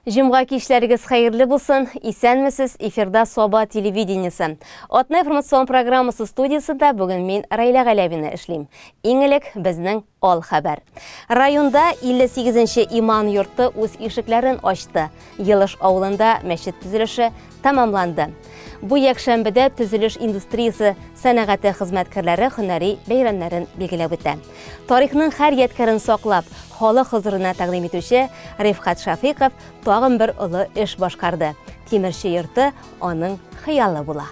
Жымға кешләрігіз хайырлы болсын, исәнмісіз, эфирда Соба телевидениесі. Отна информацион программасы студиясында бүгін мен Райла Галявина эшлейм. Иңелек біздің ол хабар. Районда 58-ші иман йорты өз ишекләрен ачты. Йылыш ауылында мәчет төзелеше тамамланды. Бу якшәмбедә төзелеш индустриясы сәнәгате хезмәткәрләре һөнәри бәйрәмнәрен билгеләп үтә. Тарихның һәр яткәрен саклап, халык хозурына тәкъдим итүче Рифкат Шафиков тагын бер олы эш башкарды. Тимерче йорты аның хыялы була.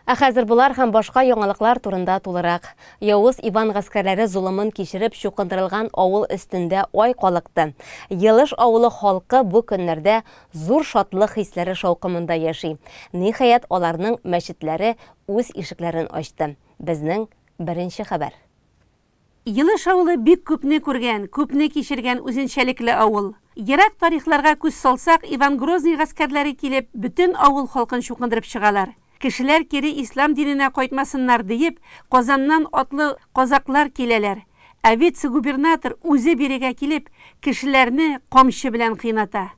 Хәзер булар һәм башка яңалыклар турында тулырак. Явыз Иван гаскәрләре зулымын кичереп чукындырылган авыл өстендә ай калыкты. Йылыш авылы халкы бу көннәрдә зур шатлык хисләре шаукымында яши. Ниһаять аларның мәчетләре үз ишекләрен ачты. Безнең беренче хәбәр. Йылыш авылы бик күпне күргән, күпне кичергән үзенчәлекле авыл. Ерак тарихларга күз салсак, Иван Грозный гаскәрләре килеп, бөтен авыл халкын чукындырып чыгалар. Кешеләр кире ислам диненә кайтмасыннар диеп, Казаннан атлы казаклар киләләр. Ә вице-губернатор үзе бирегә килеп, кешеләрне камчы белән кыйната.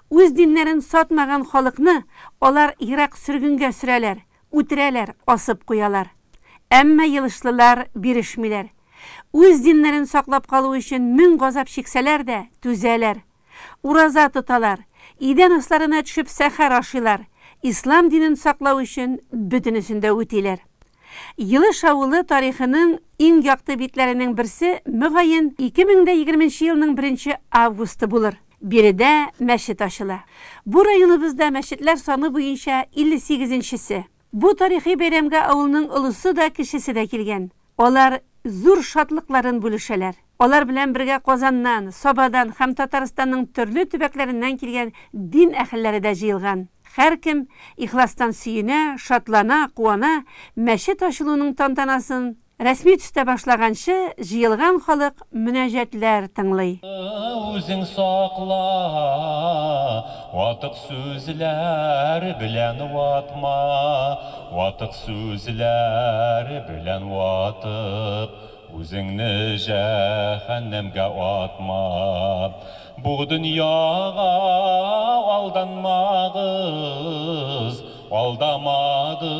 Үз диннәрен сатмаган халыкны алар ерак сөргөнгә сөрәләр, үтерәләр, асып куялар. Әмма йылышлылар бирешмиләр. Үз диннәрен саклап калу өчен мең газап чиксәләр дә түзәләр. Ураза тоталар, идән асларына төшеп сәхәр ашыйлар. İslam dinin saklау үшін бүтінісінде өтелер. Йылыш авылы тарихының иң яқты битләренең берсе мөгаен 2020 елның 1 августы булыр. Биредә мәчет ачыла. Бу районыбызда мәчетләр саны буенча 58-нчесе. Бу тарихи бәйрәмгә авылның олысы да кешесе дә килгән. Алар зур шатлыкларын бүлешәләр. Алар белән бергә Казаннан, Сабадан һәм Татарстанның төрле төбәкләреннән килгән дин әһелләре дә җыелган. Һәр кем ихластан сөенә, шатлана, куана, мәчет ачылуның тантанасын рәсми төстә башлаганчы җыелган халык мөнәҗәтләр тыңлый. Үзең сакла, ватык сүзләр белән ватма, ватык сүзләр белән ватып, үзеңне җәһәннәмгә атма. Бу дөньяга алданмагыз, алдамады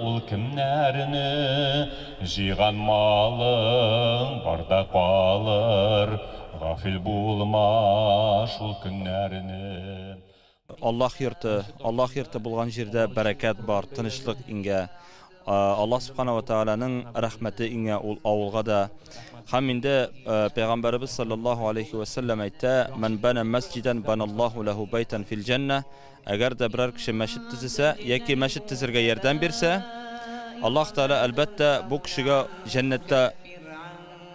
ул кемнәрне, җыйган малың барда калыр, гафил булма шул көннәрне. Аллаһ йорты булган җирдә бәрәкәт бар, тынычлык иңгә. Аллаһ Субхана ва Тааляның рәхмәте иңгә ул авылга да. Һәм инде Пәйгамбәрбез саллаллаһу алейхи ва саллям әйтә: "Мен бана масҗидан баналлаһу лаху байтан фил җанна." Әгәр дә берәр кеше мәчет төзесә, яки мәчет төзергә ярдәм бирсә, Аллаһ Таала әлбәттә бу кешегә җәннәттә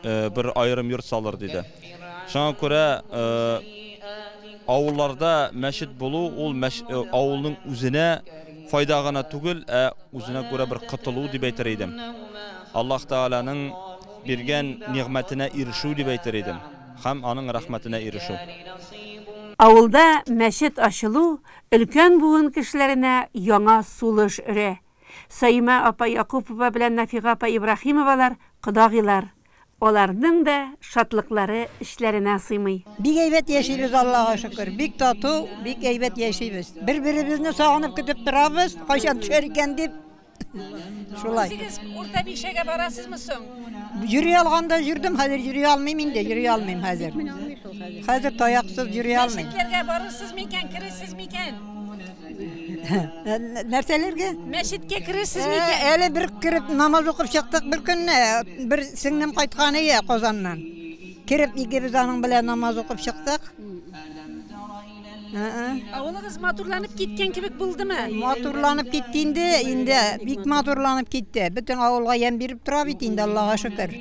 бер аерым йорт салыр диде. Шуңа күрә авылларда мәчет булу ул авылның үзенә файда гына түгел, үзенә күрә бер кытылу дип әйтер идем. Аллаһ Тааланың биргән нигъмәтенә ирешү дип әйтер идем. Һәм аның рәхмәтенә ирешү. Авылда мәчет ачылу өлкән буын кешеләренә яңа сулыш өрә. Саима апа Якупова белән Нафига апа Ибрахимовалар кодагыйлар. Аларның да шатлыклары эшләренә сыймый. Бик әйбәт яшибез, Аллаһка шөкер. Бик тату, бик әйбәт яшибез. Бер-беребезне сагынып көтеп торабыз, кайчан төшәр икән дип. Шулай. Сез урта бишәгә барасызмы соң? Йөри алганда йөрдем, хәзер йөри алмыйм инде, йөри алмыйм хәзер. Хәзер таяксыз йөри алмыйм. Мәчетләргә барырсыз микән, киресез микән? Нәрсәләргә? Мәчеткә киресез микән? Әле бер кирип намаз укып чыктык бер көнне, бер сеңнем кайткан иде Казаннан. Кирип икебез аның белән намаз укып чыктык. Авылыгыз матурланып киткән кебек булдымы? Матурланып китте инде, бик матурланып китте. Бөтен авылга ям биреп тора бит инде, Аллаһка шөкер.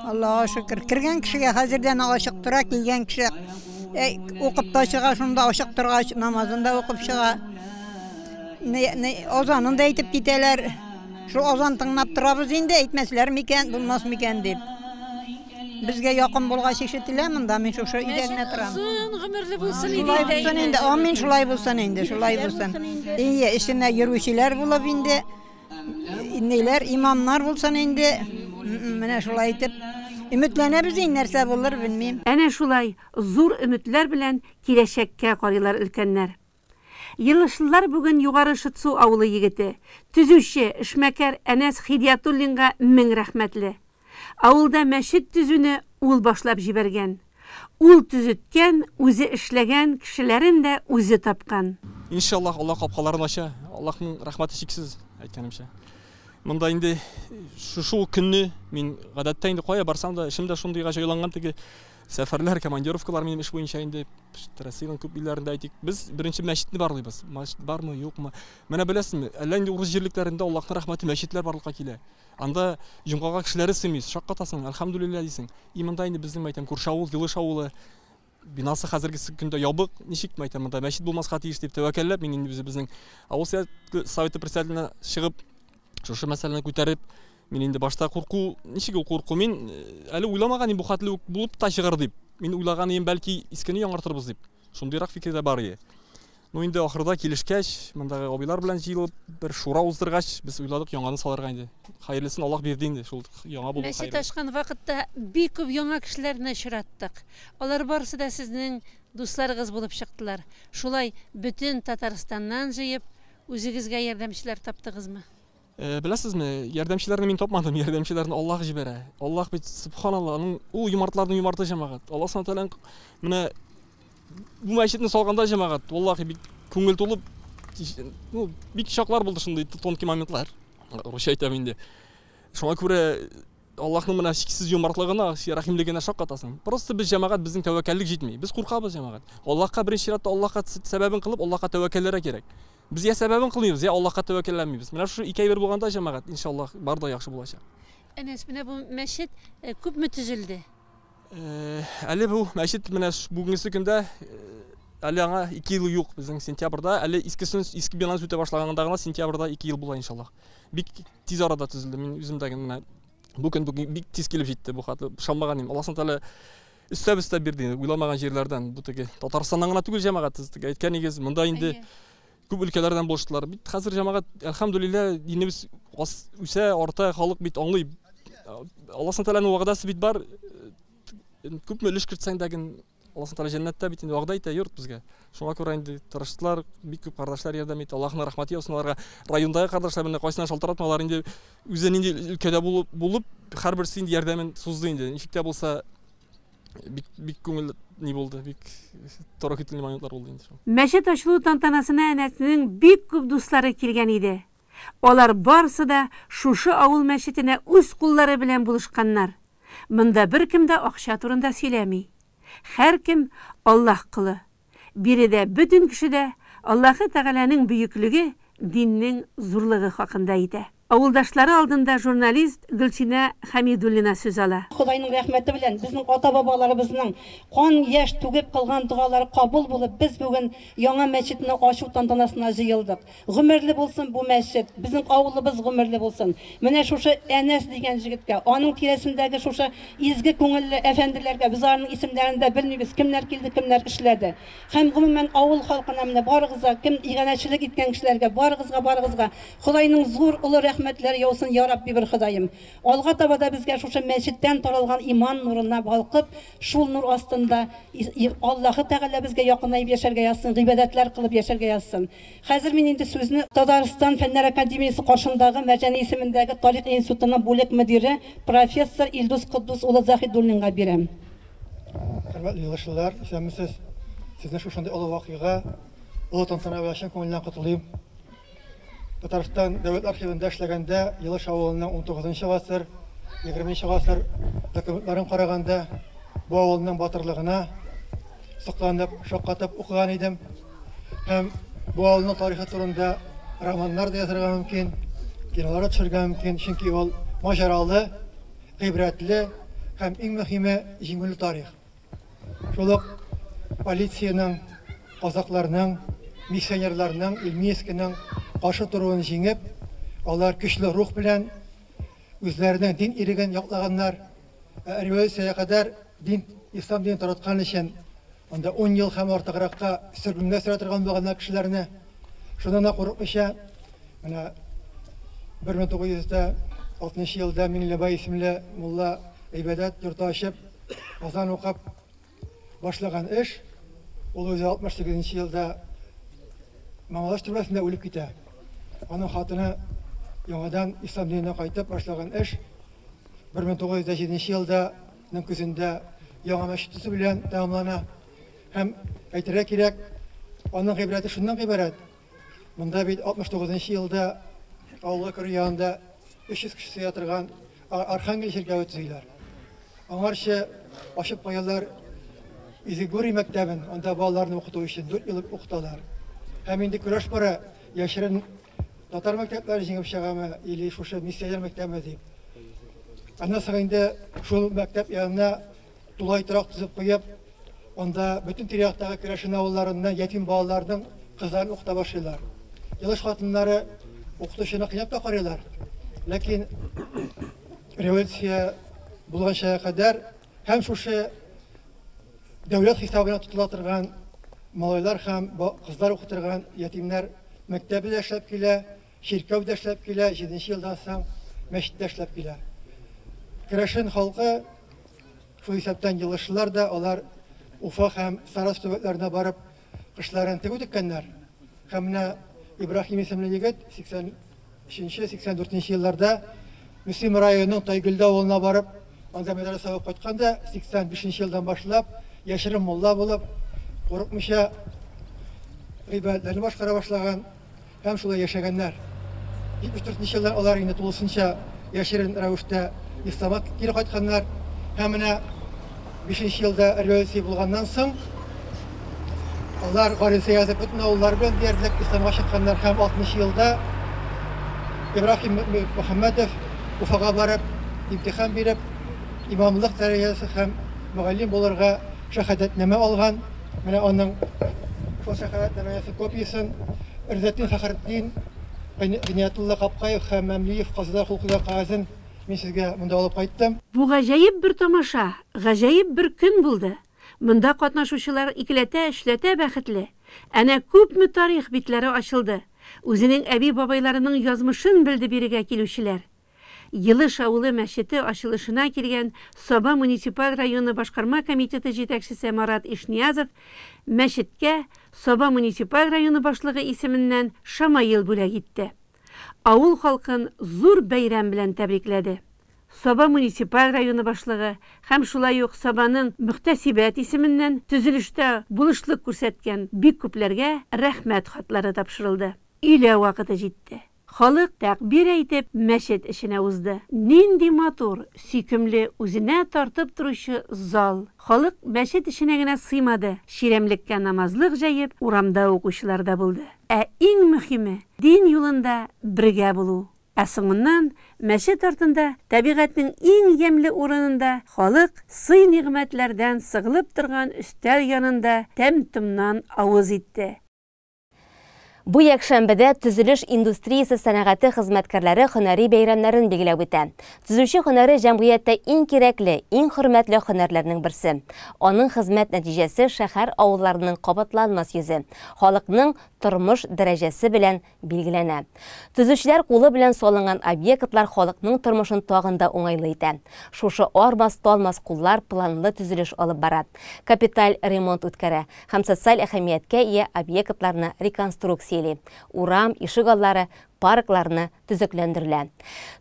Аллаһка шөкер. Киргән кешегә хәзердән ачык тора, килгән кеше укып та чыга, шунда ачык торгач намазында укып чыга. Озанын да әйтеп китәләр. Шу озан тыңлап торабыз инде, әйтмәсләр микән, булмас микән дип. Безгә якын булгач ишетелә монда, мин шушы идәнне торам. Озын гомерле булсын инде. Амин, шулай булсын инде, шулай булсын. Ие, ішенә йөрүчеләр булып инде, иннеләр, имамнар булсын инде. Менә шулай итеп, өметләнәбез инде нәрсә булыр белмим. Әнә шулай зур өметләр белән киләчәккә карыйлар өлкәннәр. Йылышлылар бүген Югары Шытсу авылы егете, төзүче, эшмәкәр Әнәс Хидиятуллинга мең рәхмәтле. Авылда мәчет төзүне ул башлап җибәргән. Ул төзеткән, үзе эшләгән, кешеләрен дә үзе тапкан. Иншаллах, Аллах капкаларын ача. Аллаһның рәхмәте чиксез, әйткәнемчә. Монда инде шул көнне мин гадәттә инде кая барсам да эшем дә шундыйга җайланган теге сәфәрләр, командировкалар минем эш буенча инде Россиянең күп илләрендә әйтик. Без беренче мәчетне барлыйбыз. Мәчет бармы, юкмы? Менә беләсезме, әллә инде урыс җирлектәрендә Аллаһның рәхмәте мәчетләр барлыкка килә. Анда җомгага кешеләре сыймый, шаккатасың, альхамдулилла дисең. Иманда инде безнең мәйтәм Күрше авыл, Йылыш авылы бинасы хәзерге көндә ябык, ничек мәйтәм, монда мәчет булмаска тиеш дип тәвәккәлләп, мин инде безнең авыл советы председателенә чыгып, шушы мәсьәләне күтәреп, мин инде башта курку, ничек ул курку, мин әле уйламаган бу хәтле булып та чыгар дип. Мин уйлаган идем, бәлки искене яңартырбыз дип. Шундыйрак фикердә бар иде. Ну инде ахырда килешкәч, мондагы абыйлар белән җыелып, бер шура уздыргач, без уйладык яңаны салырга инде. Хәерлесен Аллаһ бирде инде, шул яңа булды. Мәчет ачкан вакытта бик күп яңа кешеләрне очраттык. Алар барысы да сезнең дусларыгыз булып чыктылар. Шулай бүтән Татарстаннан җыеп, үзегезгә ярдәмчеләр таптыгызмы? Беләсезме, ярдәмчеләрне мин тапмадым, ярдәмчеләрне Аллаһ җибәрә. Аллаһ бит субханаллаһ, ул юмартларның юмарты җәмәгать. Аллаһ Subhanahu менә бу мәчетне салганда җәмәгать, валлаһи бик күңел тулып, ну бик шаклар булды шундый тонкий моментлар. Русча әйтәм инде. Шуңа күрә Аллаһның менә чиксез юмартлыгына, рәхимлегенә шаккатасың. Просто без җәмәгать безнең тәвәккәллек җитми. Без куркабыз җәмәгать. Аллаһка беренче чиратта Аллаһка сәбәбен кылып, Аллаһка тәвәккәлләргә кирәк. Biz ya сәбәбен кылмыйбыз, я Аллаһка тәвәккәлләнмибез. Менә шу ике бер булганда җәмәгать, иншаллаһ, бар да яхшы булачак. Әнәс, менә бу мәчет күпме төзелде? Әле бу мәчет менә бүгенге көндә әле аңа 2 ел юк, безнең сентябрьдә, әле иске бинаны үтә башлаганда гына сентябрьдә 2 ел була иншаллах. Бик тиз арада төзелде. Мин үземдәге менә бүген бик тиз килеп җитте бу хаты. Шаммаган идем. Аллаһ Subhanahu өстәп бирде. Уйламаган җирләрдән бу теге Татарстаннан гына түгел җәмәгать теге әйткәнегез, монда инде күп өлкәләрдән булыштылар. Бит хәзер җәмәгать, альхамдулилла, динебез үсә, арта, халык бит аңлый. Аллаһ Subhanahu вәгъдәсе бит бар. Күпме өлеш кертсәң дәген Аллаһ Subhanahu җәннәттә бит инде вәгъдә итә йорт безгә. Шуңа күрә инде тырыштылар, бик күп кардәшләр ярдәм итте. Аллаһның рәхмәте яусын аларга. Райондагы кардәшләр менә кайсына шалтыратмалар инде үзен инде өлкәдә булып һәрберсе инде ярдәмен сузды инде. Ничек тә булса бик күңел ни булды, бик торохитлы моментлар булды инде. Мәчет ачылу тантанасына Әнәснең бик күп дуслары килгән иде. Алар барысы да шушы авыл мәчетенә үз куллары белән булышканнар. Монда беркем дә акча турында сөйләми. Һәркем Аллаһ кылы. Биредә бөтен кеше дә Аллаһы Тәгаләнең бөеклеге, диннең зурлыгы хакында әйтә. Авылдашлары алдында журналист Гөлсинә Хәмидуллина сүз ала. Худайның рәхмәте белән безнең ата-бабаларыбызның кан яшь түгеп кылган дуалары кабул булып, без бүген яңа мәчетне ачу тантанасына җыелдык. Гомерле булсын бу мәчет, безнең авылыбыз гомерле булсын. Менә шушы Әнәс дигән җегеткә, аның тирәсендәге шушы изге күңелле әфәнделәргә, без аларның исемнәрен дә белмибез, кемнәр килде, кемнәр эшләде. Һәм гомумән авыл халкына менә барыгызга, кем иганәчелек иткән кешеләргә, барыгызга Худайның зур улы рәхмәтләр яусын я Рабби бер Ходаем. Алга табада безгә шушы мәчеттән таралган иман нурына балкып, шул нур астында Аллаһы Тәгалә безгә якынайып яшәргә язсын, гыйбадәтләр кылып яшәргә язсын. Хәзер мин инде сүзне Татарстан Фәннәр академиясе каршындагы Мәҗәни исемендәге Тарих институтының бүлек мөдире профессор Илдус Куддус улы Заһидуллинга бирәм. Хөрмәтле йолышлар, исәнмесез? Сезне шушындый олы вакыйга, олы тантана белән күңелдән котлыйм. Татарстан дәүләт архивында эшләгәндә Йылыш авылының 19-нчы гасыр, 20-нче гасыр документларын караганда бу авылның батырлыгына сокланып, шаккатып укыган идем. Һәм бу авылның тарихы турында романнар да язарга мөмкин, кинолар төшерергә мөмкин, чөнки ул маҗаралы, гыйбрәтле һәм иң мөһиме җиңүле тарих. Шул ук полициянең, казакларның, миссионерларның, илми искенең каршы торуын җиңеп, алар көчле рух белән үзләренең дин иреген яклаганнар. Революциягә кадәр ислам динен тараткан өчен анда 10 ел һәм артыгракка сөргенгә сөрә торган булган кешеләрне шуннан курыкмыйча менә 60 елда Миңлебай исемле мулла ибадат йорты ачып, азан укып башлаган эш, ул үзе 68 елда Мамалаш төрбәсендә үлеп китә. Аның хатыны яңадан ислам диненә кайтып башлаган эш 1907 елда көзендә яңа мәчет төзү белән тәмамлана. Һәм әйтергә кирәк, аның гыйбрәте шуннан гыйбарәт. Монда бит 69 елда авылга керү янында 300 кеше сыя торган Архангель ширкәте төзиләр. Аңарчы ачып куялар Изигури мәктәбен, анда балаларны укыту өчен 4 ел укыталар. Һәм инде көрәш бара, яшерен татар мәктәпләре җиңеп чыгамы, или шушы миссияләр мәктәбе дип. Аннан соң инде шул мәктәп янына тулай торак төзеп куеп, анда бөтен тирәяктагы көрәшен авылларыннан ятим балаларның кызларын укыта башлыйлар. Ялыш хатыннары укытучыны кыйнап та карыйлар. Ләкин революция булганча кадәр һәм шушы дәүләт хисабына тотыла торган малайлар һәм кызлар укытырган ятимнәр мәктәбе дә эшләп килә, ширкәү дә эшләп килә, 7 елдан соң мәчет дә эшләп килә. Көрәшен халкы шул исәптән елышлар да алар Уфа һәм Сарас төбәкләренә барып кышларын тегү диккәннәр. Һәм менә Ибраһим исемле егет 83-84 елларда Мөслим районының Тайгөлдә авылына барып, анда мәдрәсә укып кайтканда 85 елдан башлап яшерен мулла булып, курыкмыйча гыйбадәтләрне башкара башлаган һәм шулай яшәгәннәр. 74 елдан алар инде тулысынча яшерен рәвештә исламга кире кайтканнар. Һәм менә 5 елда революция булганнан соң алар гариза язып бөтен авыллар белән диярлек исламга чыкканнар һәм 60 елда Ибраһим Мөхәммәдов Уфага барып, имтихан биреп, имамлык дәрәҗәсе һәм мөгаллим булырга шәһадәтнамә алган. Менә аның шул шәһадәтнамәсе копиясын Ирзәтдин Фәхретдин, Гыниятулла Капкаев һәм Мәмлиев казыдар хукукы кагазын мин сезгә монда алып кайттым. Бу гаҗәеп бер тамаша, гаҗәеп бер көн булды. Монда катнашучылар икеләтә-эшләтә бәхетле. Әнә күпме тарих битләре ачылды. Үзенең әби-бабайларының язмышын белде бирегә килүчеләр. Йылыш авылы мәчете ачылышына килгән Саба муниципаль районы башкарма комитеты җитәкчесе Марат Ишниязов мәчеткә Саба муниципаль районы башлыгы исеменнән шамаил бүләк итте. Авыл халкын зур бәйрәм белән тәбрикләде. Саба муниципаль районы башлыгы һәм шулай ук Сабаның мөхтәсибәт исеменнән төзелештә булышлык күрсәткән бик күпләргә рәхмәт хатлары тапшырылды. Илә вакыты җитте. Халык тәкбир әйтеп мәчет эшенә узды. Нинди матур, сөйкемле, үзенә тартып торучы зал. Халык мәчет эшенә генә сыймады. Ширемлеккә намазлык җәеп, урамда укучылар да булды. Ә иң мөһиме, дин юлында бергә булу. Ә соңыннан мәчет артында, табигатьнең иң ямьле урынында халык сый-нигъмәтләрдән сыгылып торган өстәл янында тәм-томнан авыз итте. Бу якшәмбедә төзелеш индустриясе сәнәгате хезмәткәрләре һөнәри бәйрәмнәрен билгеләп үтә. Төзүче һөнәре җәмгыятьтә иң кирәкле, иң хөрмәтле һөнәрләрнең берсе. Аның хезмәт нәтиҗәсе шәһәр авылларының кабатланмас йөзе, халыкның тормыш дәрәҗәсе белән билгеләнә. Төзүчеләр кулы белән салынган объектлар халыкның тормышын тагында уңайлы итә. Шушы арбас-талмас куллар планлы төзелеш алып бара. Капиталь ремонт үткәрә һәм социаль әһәмияткә ия объектларны реконструкция урам, ишек аллары, паркларны төзекләндерелә.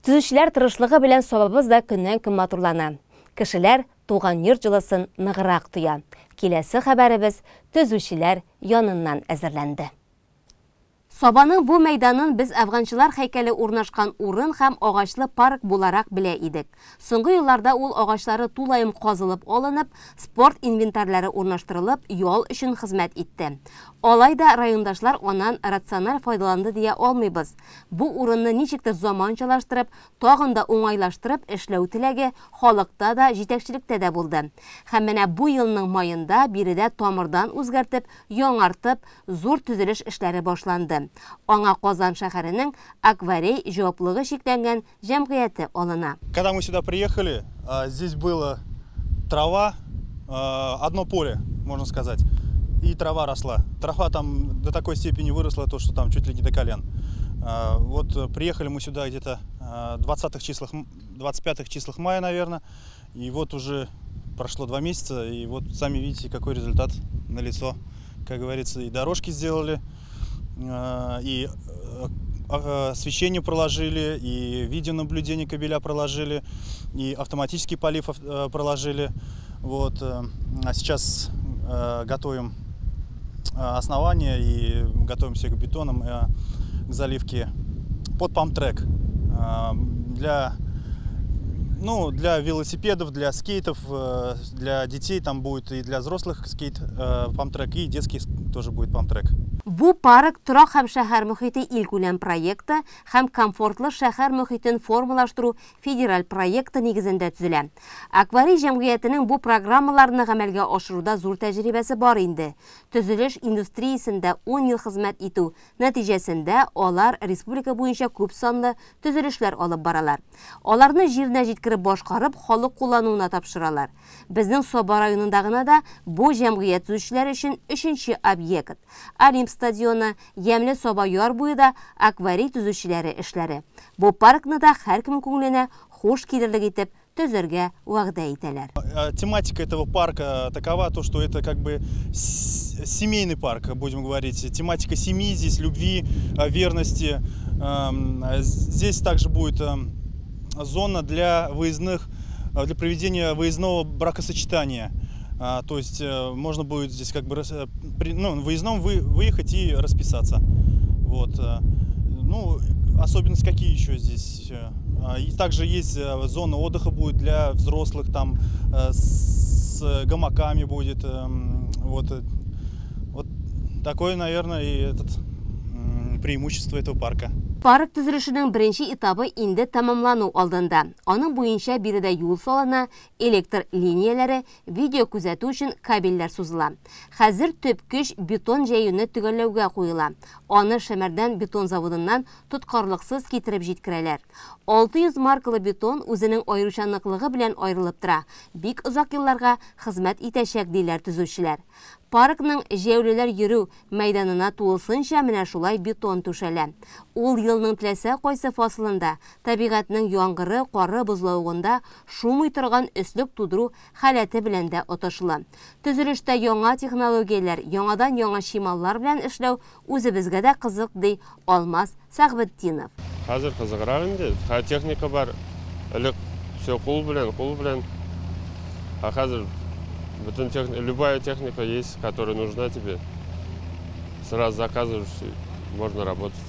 Төзүчеләр тырышлыгы белән сабабыз да көннән-көн матурлана. Кешеләр туган йорт җылысын ныгырак туя. Киләсе хәбәребез төзүчеләр яныннан әзерләнде. Сабаның бу мәйданын без афганчылар һәйкәле урнашкан урын һәм агачлы парк буларак белә идек. Соңгы елларда ул агачлары тулаем казылып алынып, спорт инвентарьлары урнаштырылып, ял өчен хезмәт итте. Алайда райондашлар аннан рациональ файдаланды дия алмыйбыз. Бу урынны ничектер заманчалаштырып, тагын да уңайлаштырып эшләү теләге халыкта да, җитәкчелектә дә булды. Һәм менә бу елның маенда биредә тамырдан үзгәртеп, яңартып, зур төзелеш эшләре башланды. Аңа Казан шәһәренең Акварей җаваплыгы шикләнгән җәмгыяте алына. Когда мы сюда приехали, здесь была трава, одно поле, можно сказать, и трава росла. Трава там до такой степени выросла, то, что там чуть ли не до колен. Вот приехали мы сюда где-то 20-х числах, 25-х числах мая, наверное. И вот уже прошло 2 месяца, и вот сами видите, какой результат налицо. Как говорится, и дорожки сделали, и освещение проложили, и видеонаблюдение кабеля проложили, и автоматический полив проложили. Вот. А сейчас готовим основание и готовимся к бетонам, к заливке под памп-трек. Для велосипедов, для скейтов, для детей там будет и для взрослых скейт памп-трек, и детский тоже будет памп-трек. Бу парк Турак һәм шәһәр мөхите илкүләм проекты һәм комфортлы шәһәр мөхитен формалаштыру федераль проекты нигезендә төзелә. Аквари җәмгыятенең бу программаларны гамәлгә ашыруда зур тәҗрибәсе бар инде. Төзелеш индустриясендә 10 ел хезмәт итү нәтиҗәсендә алар республика буенча күп санлы төзелешләр алып баралар. Аларны җиренә җиткереп башкарып, халык куллануына тапшыралар. Безнең Соба районында гына да бу җәмгыять төзүчеләр өчен 3нче объект. Олимп стадионы, Ямле Соба яр буйда акварий төзүчеләре эшләре. Бу паркны да һәркем күңеленә хуш килерлек итеп төзергә вәгъдә итәләр. Тематика этого парка такова, то, что это как бы семейный парк, будем говорить. Тематика семьи, здесь любви, верности. Здесь также будет зона для проведения выездного бракосочетания. То есть можно будет здесь как бы выездном выехать и расписаться. Вот. Ну, особенности какие еще здесь? И также есть зона отдыха будет для взрослых, там с гамаками будет. Вот такое, наверное, и преимущество этого парка. Парк төзелешенең беренче этабы инде тамамлану алдында. Аның буенча биредә юл салына, электр линияләре, видео күзәтү өчен кабельләр сузыла. Хәзер төп көч бетон җәюне төгәлләүгә куела. Аны Шәмәрдән бетон заводыннан тоткарлыксыз китереп җиткерәләр. 600 маркалы бетон үзенең аеручанлыклыгы белән аерылып тора. Бик озак елларга хезмәт итәчәк диләр төзүчеләр. Паркның җәүлеләр йөрү мәйданына тулысынча менә шулай бетон түшәлә. Ул елның теләсә кайсы фасылында табигатьнең яңгыры, кары бозлавында шумый торган өслек тудыру халәте белән дә отышлы. Төзелештә яңа технологияләр, яңадан яңа шималлар белән эшләү үзебезгә дә кызык, ди Алмаз Сәгъбетдинов. Хәзер кызыграк инде, техника бар, элек все кул белән. А хәзер любая техника есть, которая нужна тебе. Сразу заказываешь, можно работать.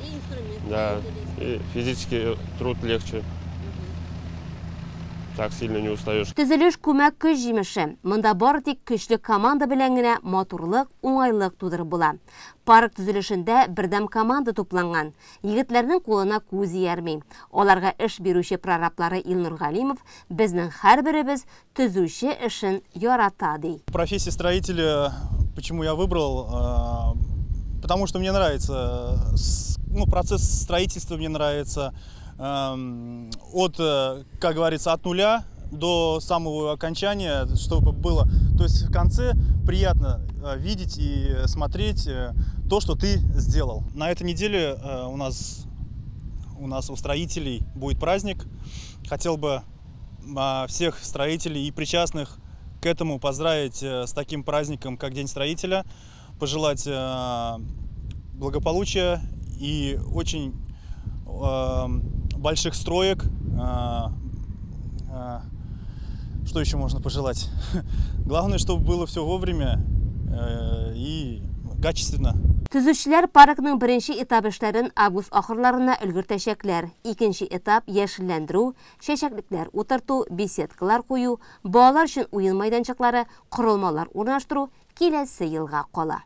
И инструмент. Да, и физический труд легче. Так сильно не устаешь. Төзелеш күмәк көч җимеше. Монда бары тик көчле команда белән генә матурлык, уңайлык тудырып була. Парк төзелешендә бердәм команда тупланган. Егетләрнең кулына күз иярми. Аларга эш бирүче прораблары Илнур Галимов безнең һәрберебез төзүче эшен ярата ди. Профессия строителя, почему я выбрал? Потому что мне нравится, процесс строительства мне нравится. От, как говорится, от нуля до самого окончания, чтобы было. То есть в конце приятно видеть и смотреть то, что ты сделал. На этой неделе у нас у строителей будет праздник. Хотел бы всех строителей и причастных к этому поздравить с таким праздником, как День строителя, пожелать благополучия и очень больших строек. Что еще можно пожелать? Главное, чтобы было все вовремя и качественно. Төзүчеләр паркның беренче этап эшләрен август ахырларына өлгертәчәкләр. Икенче этап яшелләндерү, чәчәклекләр утырту, беседкалар кую, балалар өчен уен майданчыклары, корылмалар урнаштыру киләсе елга кала.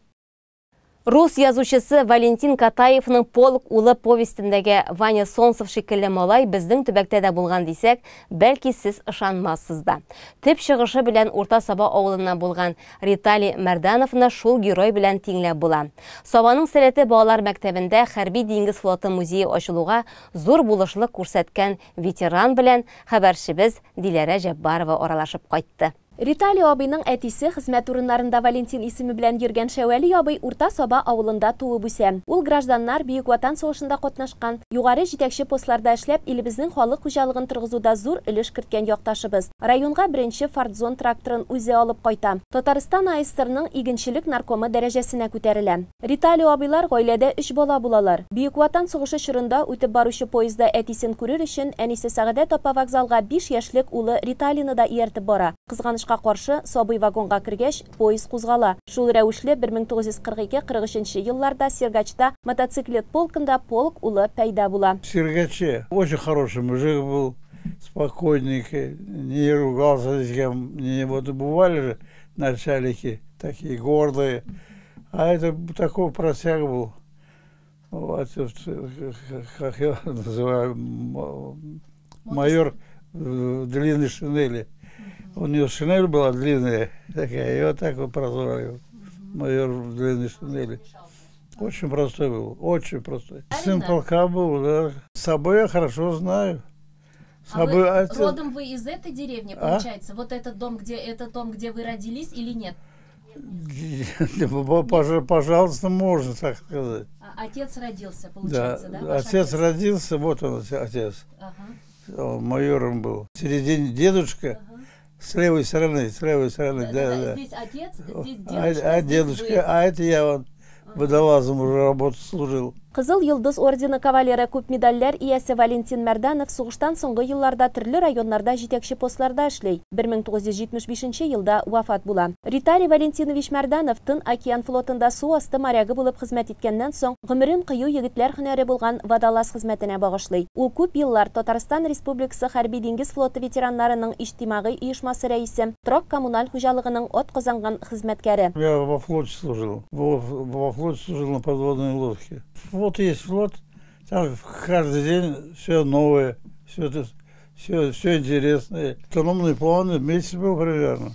Рус язучысы Валентин Катаевның полк улы повестендәге Ваня Солнцев шикелле малай безнең төбәктә дә булган дисәк, бәлки сез ышанмассыз да. Төп чыгышы белән Урта Саба авылыннан булган Ритали Мәрдановны шул герой белән тиңләп була. Сабаның сәләте балалар мәктәбендә хәрби диңгез флоты музее ачылуга зур булышлык күрсәткән ветеран белән хәбәрчебез Диләрә Җаббарова аралашып кайтты. Ритали абыйның әтисе хезмәт урыннарында Валентин исеме белән йөргән Шәвәли абый Урта Саба авылында туып үсә. Ул гражданнар Бөек Ватан сугышында катнашкан, югары җитәкче постларда эшләп, илебезнең халык хуҗалыгын торгызуда зур өлеш керткән якташыбыз. Районга беренче Форdzone тракторын үзе алып кайта. Татарстан АСРның игенчелек наркомы дәрәҗәсенә күтәрелә. Ритали абыйлар гаиләдә 3 бала булалар. Бөек Ватан сугышы чорында үтеп баручы поездда әтисен күрер өчен әнисе Сәгадәт апа вокзалга 5 яшьлек улы Риталины да ияртеп бара. Кызганычка каршы, сабый вагонга кергәч, поезд кузгала. Шул рәвешле 1942-43 елларда Сергачта мотоциклет полкында полк улы пәйда була. Сергаче очень хороший мужик был, спокойненький, не ругался с кем. Вот бывали же начальники такие гордые, а это такой просяк был. Вот, как я называю, майор в длинной шинели. У него шинель была длинная такая, и вот так вот прозорливый. Майор в длинной шинели. Очень простой был, очень простой. Сын полка был, да. С собой я хорошо знаю. Родом вы из этой деревни, получается? Вот этот дом, где вы родились или нет? Пожалуйста, можно так сказать. Отец родился, получается, да? Да, отец родился, вот он, отец. Он майором был. В середине дедушка, с левой стороны, да. Здесь отец, здесь дедушка, а дедушка, а это я вот водолазом уже работу служил. Кызыл Йылдыз ордены кавалеры күп медальләр иясе Валентин Мәрдәнов сугыштан соңгы елларда төрле районнарда җитәкче постларда эшләй. 1975 елда вафат була. Риталий Валентинович Мәрдәнов Тын океан флотында су асты морягы булып хезмәт иткәннән соң гомерен кыю егетләр һөнәре булган водолаз хезмәтенә багышлый. Ул күп еллар Татарстан Республикасы хәрби диңгез флоты ветераннарының иҗтимагый оешмасы рәисе, Трок коммуналь хуҗалыгының атказанган хезмәткәре. Я во флоте служил. Во флоте служил на подводной лодке. Вот есть флот, там каждый день все новое, все интересное. Автономный план месяц был примерно.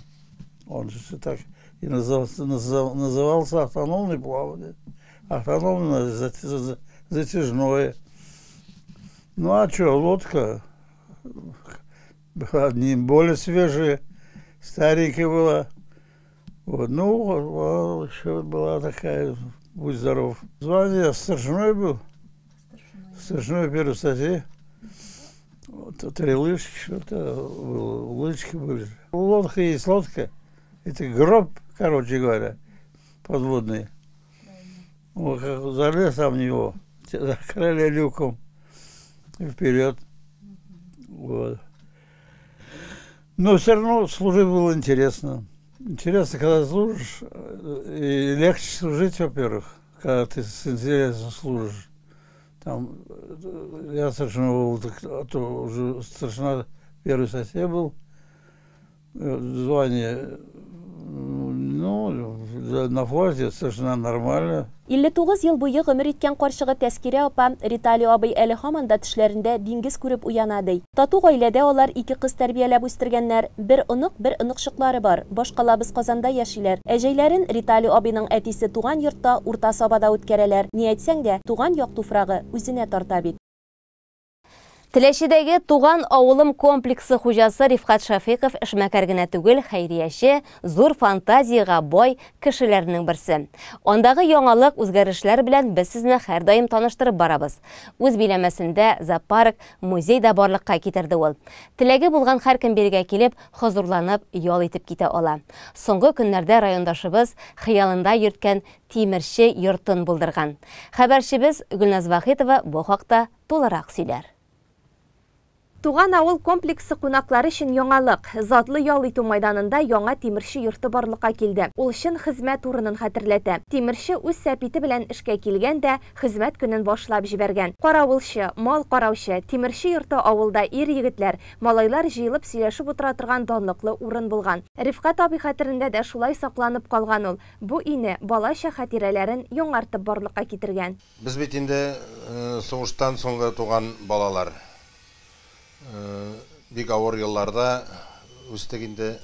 Он же так и назывался автономный плавание. Автономное затяжное. Ну а что, лодка не более свежая, старенькая была. Вот, ну, еще была такая... Будь здоров. Звание старшиной был. Старшиной первой статьи. Вот, 3 лыжки, что-то было. Лыжки были. Лодка есть лодка. Это гроб, короче говоря, подводный. Вот, как залез там в него, закрыли люком и вперед. Вот. Но все равно служить было интересно. Интересно, когда служишь, и легче служить, во-первых, когда ты с интересом служишь. Там, я старшина был, то уже старшина первой статьи был, звание, ну, на флоте старшина нормально. 59 ел буе гомер иткән карчыгы Тәскирә апа Ритали абый әле һаман да төшләрендә диңгез күреп уяна ди. Тату гаиләдә алар 2 кыз тәрбияләп үстергәннәр. Бер оныкчыклары бар. Башкалабыз Казанда яшиләр. Әҗәйләрен Ритали абыйның әтисе туган йортта Урта Сабада үткәрәләр. Ни әйтсәң дә, туган як туфрагы үзенә тарта бит. Теләшидәге туган авылым комплексы хуҗасы Рифкат Шафиков эшмәкәр генә түгел, хәйрияше, зур фантазияга бай кешеләрнең берсе. Андагы яңалык, үзгәрешләр белән без сезне һәрдаим таныштырып барабыз. Үз биләмәсендә зоопарк, музей да барлыкка китерде ул. Теләге булган һәркем бергә килеп, хозурланып, ял итеп китә ала. Соңгы көннәрдә райондашыбыз хыялында йөрткән тимерче йортын булдырган. Хәбәрчебез Гөлназ Вахитова бу хакта тулырак сөйләр. Туган авыл комплексы кунаклары өчен яңалык. Затлы ял итү майданында яңа тимерче йорты барлыкка килде. Ул чын хезмәт урынын хәтерләтә. Тимерче үз сәпите белән эшкә килгән дә хезмәт көнен башлап җибәргән. Каравылчы, мал караучы, тимерче йорты авылда ир-егетләр, малайлар җыелып сөйләшеп утыра торган данлыклы урын булган. Рифкат абый хәтерендә дә шулай сакланып калган ул. Бу ине балача хатирәләрен яңартып барлыкка китергән. Без бит инде сугыштан соңгы туган балалар. Бик авыр елларда үстек инде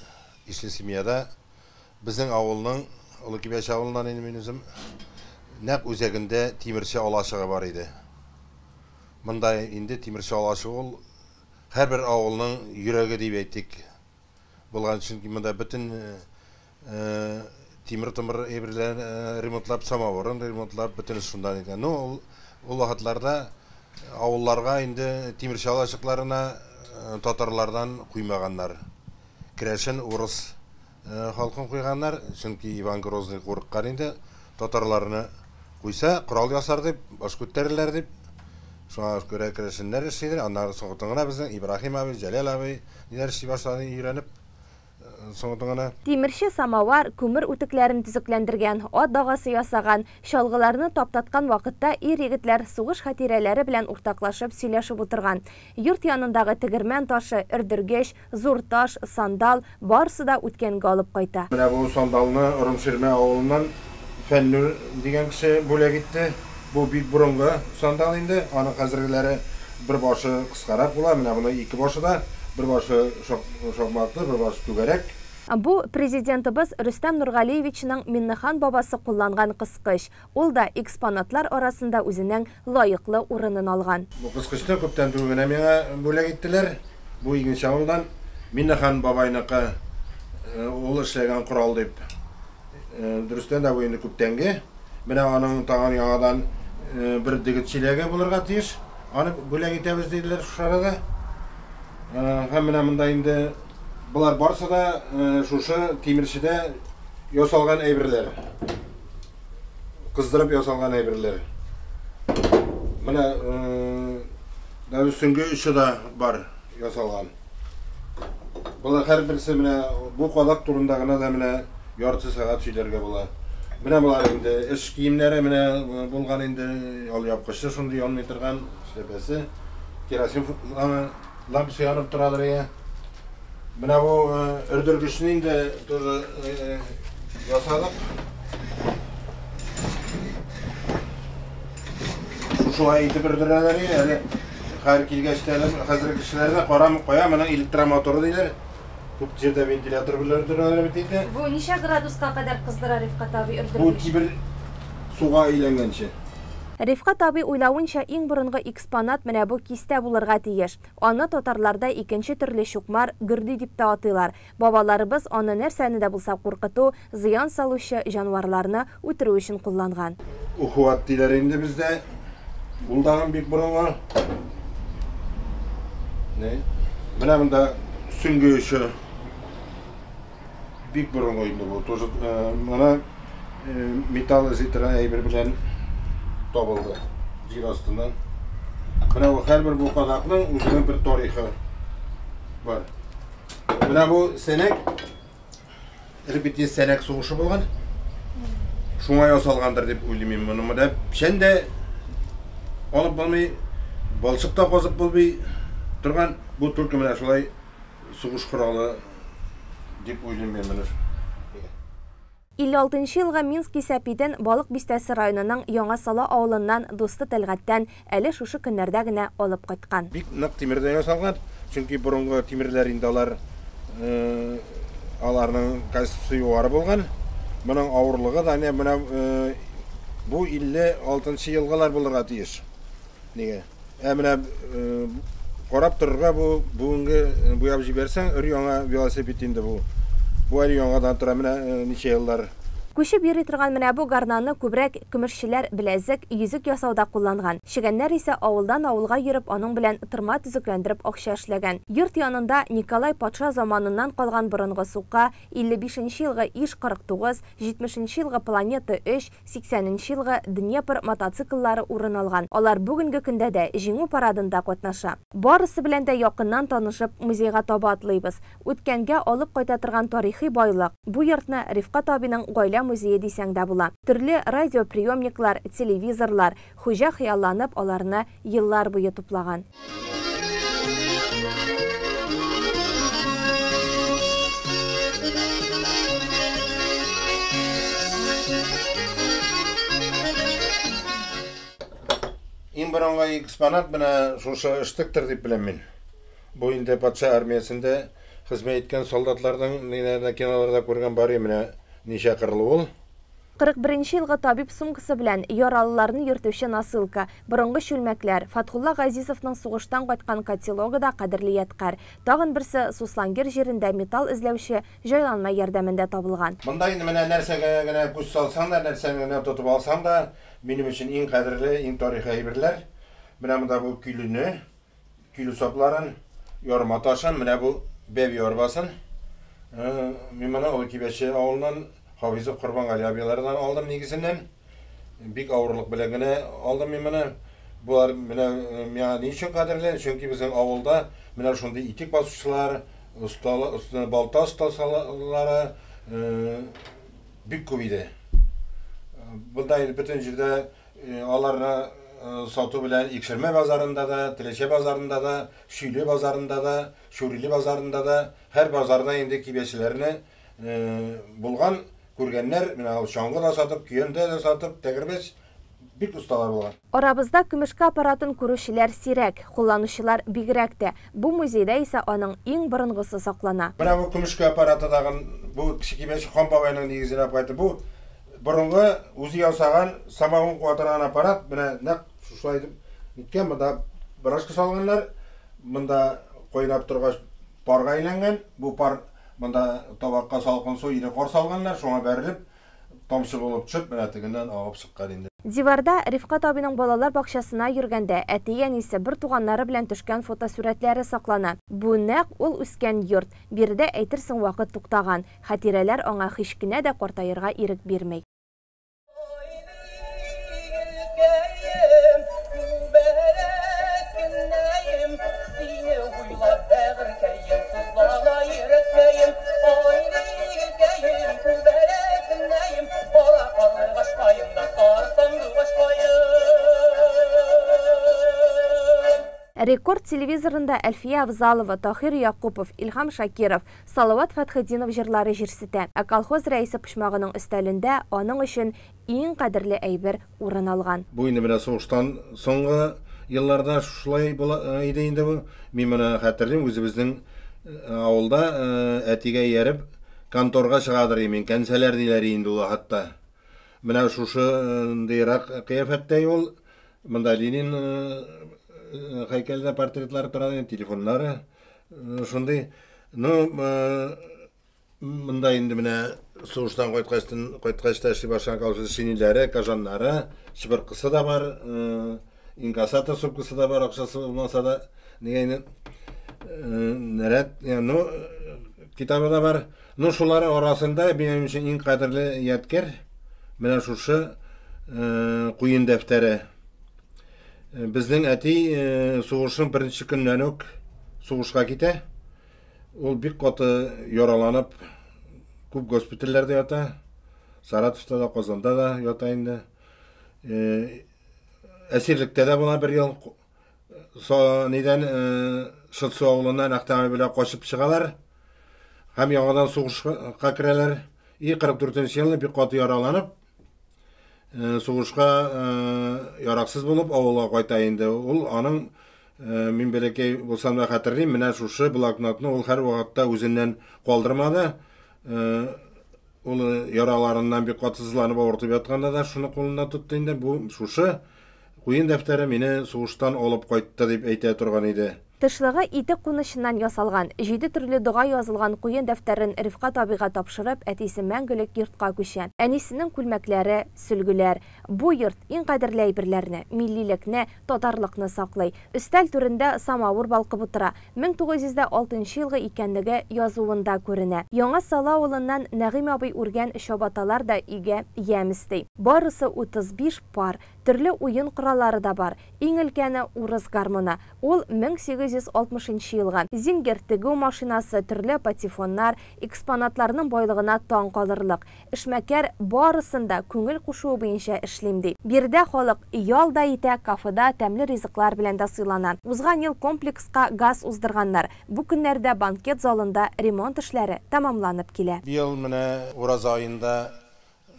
ишле семьяда безнең авылның Улы Кибәч авылыннан инде мин үзем нәкъ үзәгендә тимерче алашыгы бар иде. Монда инде тимерче алашы ул һәрбер авылның йөрәге дип әйтик. болған үшін мында бүтін темір ебірлер ремонтлап, самауырын ремонтлап, бүтін шундан екен. Ну, ол вақытларда ауылларға енді темір шалашықларына татарлардан құймағандар. Кірәшін орыс халқын құйғандар, чөнки Иван Грозный қорыққан енді татарларына құйса, құрал ясар деп, баш көттерілер деп, шуңа көре кірәшінлер ішейдер. Аннары соңғытыңына біздің Ибрахим абай, Жәлел абай нелер ішей башларын үйреніп, Тимирче самавар күмір үтікләрін түзікләндірген, от дағасы ясаған, шалғыларны таптатқан вақытта ир-егітлер суғыш хатирелері білән уртаклашып сөйләшіп отырған. Йорт янындағы тігірмен ташы, үрдіргеш, зур таш, сандал, барысы да үткенге алып қайта. Менә бұл сандалны Ырымшерме ауылынан Фәннүр деген кіші бөлек етті. Бұл бик бұрынғы сандал енді. Аның қазіргілері бір башы қысқарақ бола. Менә бұны екі башы да. Bir başı şokmaklı, bir başı tügerek. Bu президентimiz Rüstem Nurgaliyevich'ning Minnihan babası kullangan qısqış. Ol da eksponatlar arasında özünün layıqlı orunun algan. Bu qısqışni köpten tügene mene bölek ettiler. Bu ikinci avuldan Minnihan babaynıqı ol işlegen kural deyip dürüstten de bu indi köptengi. Mene onun tağın yağadan bir digitçilege bulurga tiyiş. Onu bölek etemiz dediler şu şarada. Hemen mында енді бұлар барса да шушы теміршіде ясалған әйберлер. Қыздырып ясалған әйберлер. Мына үстіңгі үші да бар ясалған. Бұлар әр бірісі бұл қадақ турындағына да ярты сағат сөйлерге бола. Бұлар енді іш киімлері болған енді ал япқышы шынды 10 метрған шепесі. Керосин lamпасы yanıp duradır ya. Buna bu ördürgüçünün de yasadık. Şuşuğa itip ördürürler ya. Yani her kilgeçlerden, hazır kişilerine koramıp koyar. Bana elektromotoru deyler. Bu yerde ventilatör bile ördürürler bitiydi. Bu neçe graduska kadar kızdırar Rifkat abi ördürgüç? Bu tibir suğa ilengen şey. Rifkat abi uylauınca ең бұрынғы экспонат менә бу кистә булырга тиеш. Аны татарларда икенче төрле чукмар гөрди дип та атыйлар. Бабаларыбыз аны нәрсәне дә булса куркыту, зыян салучы җанварларны үтерү өчен кулланган. Ухуат диләр инде бездә. Булдаган бик бұрынғы. Менә монда сүңге өче бик бұрынғы инде бу. Тоже мына металл зитра әйбер белән табылды жер астынан. Мына һәрбер бу кадакның үзенең бер тарихы бар. Мына бу сәнәк репетиция сәнәк сугышы булган. Шуңа ясалгандыр дип уйлыйм. Моны пешәндә алып булмый, балчыкта казып булмый торган бу только менә шулай сугыш коралы дип уйлыйм мен моны. 56 елга Минск Сәпидән Балык Бистәсе районының Яңа Сала авылыннан Дусты Тәлгаттан әле шушы көннәрдә генә алып кайткан. Бик нык тимердән ясалган, чөнки борынгы тимерләр инде аларның качествосы югары булган. Моның авырлыгы да менә бу 56 елгалар булырга тиеш. Нигә? Менә карап торырга бу бүгенге буяп җибәрсәң, өр-яңа велосипед инде бу. Bu eli yangadan tura mene nice yıllar. Күшеп йөри торган менә бу гарнаны күбрәк көмерчеләр беләзек, йөзек ясауда кулланган. Шигәннәр исә авылдан авылга йөреп аның белән тырма төзекләндереп акча эшләгән. Йорт янында Николай патша заманыннан калган борынгы сука, 55нче елгы Иш-49, 70нче елгы Планета 3, 80нче елгы Днепр мотоцикллары урын алган. Алар бүгенге көндә дә җиңү парадында катнаша. Барысы белән дә якыннан танышып, музейга таба атлыйбыз. Үткәнгә алып кайта торган тарихи байлык. Бу йортны Рифкат абиның гаилә музее дисәң дә була. Төрле радиоприемниклар, телевизорлар, хуҗа хыялланып аларны еллар буе туплаган. Иң борынгы экспонат менә шушы ыштыктыр дип беләм мин. Бу инде патша армиясендә хезмәт иткән солдатларның киноларда күргән бар менә ничә кырлы ул. 41 елгы табиб сумкасы белән яралыларны йөртүче насылка, борынгы чүлмәкләр, Фатхулла Газизовның сугыштан кайткан котелогы да кадерле яткар. Тагын берсе Суслангер җирендә металл эзләүче җайланма ярдәмендә табылган. Монда инде менә нәрсәгә генә күз салсаң да, нәрсәне генә тотып алсаң да, минем өчен иң кадерле, иң тарихи әйберләр. Менә монда бу күле сапларын, ярма ташын, менә бу бәби арбасын. Мин моны ул Кибәче авылыннан Хафизов Корбангали абыйлардан алдым нигезеннән. Бик авырлык белән генә алдым мин моны. Булар менә миңа ни өчен кадерле? Чөнки безнең авылда менә шундый итек басучылар, ustalar, balta ustaлары бик күп иде. Бunda bütün җирдә аларны сату белән Икшермә базарында да, Теләче базарында да, Шүйле базарында да, Шүриле базарында да, һәр базарда инде кибәчеләрне булган күргәннәр, менә ул чаңгы да сатып, көендә дә сатып, тәгәрбәч бик усталар булган. Арабызда көмешкә аппаратын күрүчеләр сирәк, кулланучылар бигрәк тә. Бу музейда исә аның иң борынгысы саклана. Менә бу көмешкә аппараты дагы бу кичә кибәч хан бабайның нигезенә кайтты. Бу борынгы үзе ясаган самогон куатырган аппарат, менә нәкъ шулай дип ниткән, монда брашка салганнар, монда кайнап торгач парга әйләнгән. Бу пар монда табакка салкын су ире кар салганнар, шуңа бәрелеп тамчы булып төшеп, менә тегеннән агып чыккан инде. Диварда Рифкат абыйның балалар бакчасына йөргәндә әти-әнисе бер туганнары белән төшкән фотосурәтләре саклана. Бу нәкъ ул үскән йорт. Биредә әйтерсең вакыт туктаган. Хатирәләр аңа һич кенә дә картаерга ирек бирмәй. Рекорд телевизорында Әлфия Авзалова, Тахир Якупов, Илхам Шакиров, Салават Фатхетдинов җырлары җирсетә. Ә колхоз рәисе почмагының өстәлендә аның өчен иң кадерле әйбер урын алган. Бу инде менә сугыштан соңгы елларда шулай иде инде бу. Мин моны хәтерлим, үзебезнең авылда әтигә ярып конторга чыгадыр мин, кәнсәләр диләр инде ул хәтта. Менә шушы дирак кыяфәттә ул, монда Ленин һәйкәлдә портретлары тора, телефоннары, шундый. Ну, монда инде менә сугыштан кайткач та эшли башлаган колхоз шинеләре, кажаннары, чыбыркысы да бар, инкассатор сумкасы да бар, акчасы булмаса да, дигән нәрәт, ну, китабы да бар. Ну, шулар арасында минем өчен иң кадерле ядкер менә шушы куен дәфтәре. Безнең әти сугышның беренче көннән үк сугышка китә. Ул бик каты яраланып, күп госпитальләрдә ята. Саратовта да, Казанда да ята инде. Әсирлектә дә була бер ел. Нидән Шытсу авылыннан автомобиль белән качып чыгалар. Һәм яңадан сугышка керәләр. 44-нче елны бик каты яраланып, сугышка яраксыз булып авылга кайта инде. Ул аның мин бәләкәй булсам да хәтерлим, менә шушы блокнотны ул һәр вакытта үзеннән калдырмады. Ул яраларыннан бик катсызланып авыртып ятканда да шуны кулында тутты инде. Бу шушы куен дәфтәре мине сугыштан алып кайтты дип әйтә торган иде. Тышлыгы итек кунышыннан ясалган, 7 төрле дуга язылган куен дәфтәрен Рифкат абыйга тапшырып, әтисе мәңгелек йортка күчә. Әнисенең күлмәкләре, сөлгеләр. Бу йорт иң кадерле әйберләрне, милливлекне, татарлыкны саклый. Өстәл түрендә самавыр балкып утыра. 1906 елгы икәнлеге язуында күренә. Яңа Сала авылыннан Нәгыйм абый үргән чабаталар да игә ямисти. Барысы 35 пар. Төрле уен кораллары да бар. Иң өлкәне урыс гармоны. Ул 1860 елга. Зингер тегү машинасы, төрле патефоннар, экспонатларның байлыгына таң калырлык. Эшмәкәр барысында күңел кушуы буенча эшлим ди. Бирдә халык ял да итә, кафеда тәмле ризыклар белән дә сыйлана. Узган ел комплекска газ уздырганнар. Бу көннәрдә банкет залында ремонт эшләре тәмамланып килә. Ел менә ураз айында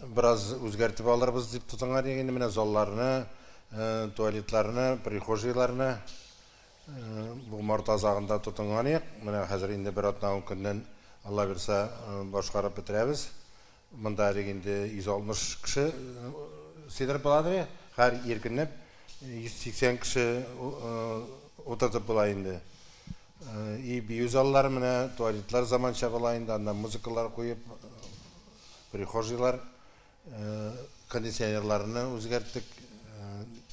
biraz үзгәртеп алырбыз дип тотынган дигән менә залларны, туалетларны, прихожийларны бу март азагында тотынган ик. Менә хәзер инде бер атна көннән Алла бирсә башкарып бетерәбез. Мында дегенде 160 кеше сидеріп болады, һәр еркініп 180 кеше отыртып була инде. И бию заллар менә, туалетлар заманча була инде, анда музыкалар куеп, прихожийлар, кондиционерларны үзгәрттек,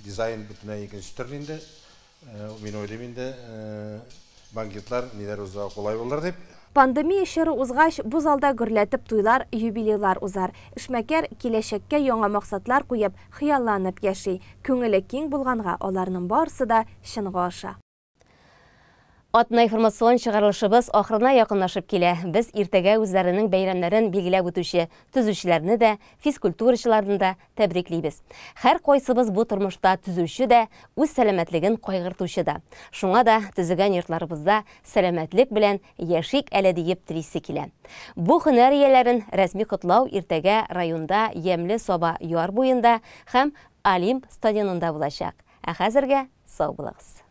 дизайн бөтенләй икенче төрле инде. Мин уйлыйм инде, банкетлар ниләр уза кулай булыр дип. Пандемия шәрі узгач, бу залда гөрләтеп туйлар, юбилейлар узар. Эшмәкәр киләчәккә яңа максатлар куеп, хыялланып яши. Күңеле киң булганга, аларның барысы да чынга аша. Атна информацион чыгарылышыбыз ахырына якынлашып килә. Без иртәгә үзләренең бәйрәмнәрен билгеләп үтүче төзүчеләрне дә, физкультурачыларны да тәбриклибез. Һәр кайсыбыз бу тормышта төзүче дә, үз сәламәтлеген кайгыртучы да. Шуңа да төзегән йортларыбызда сәламәтлек белән яшик әле диеп телисе килә. Бу һөнәр ияләрен рәсми котлау иртәгә районда Ямле Саба яр буенда һәм Олимп стадионында булачак. Ә хәзергә сау булыгыз.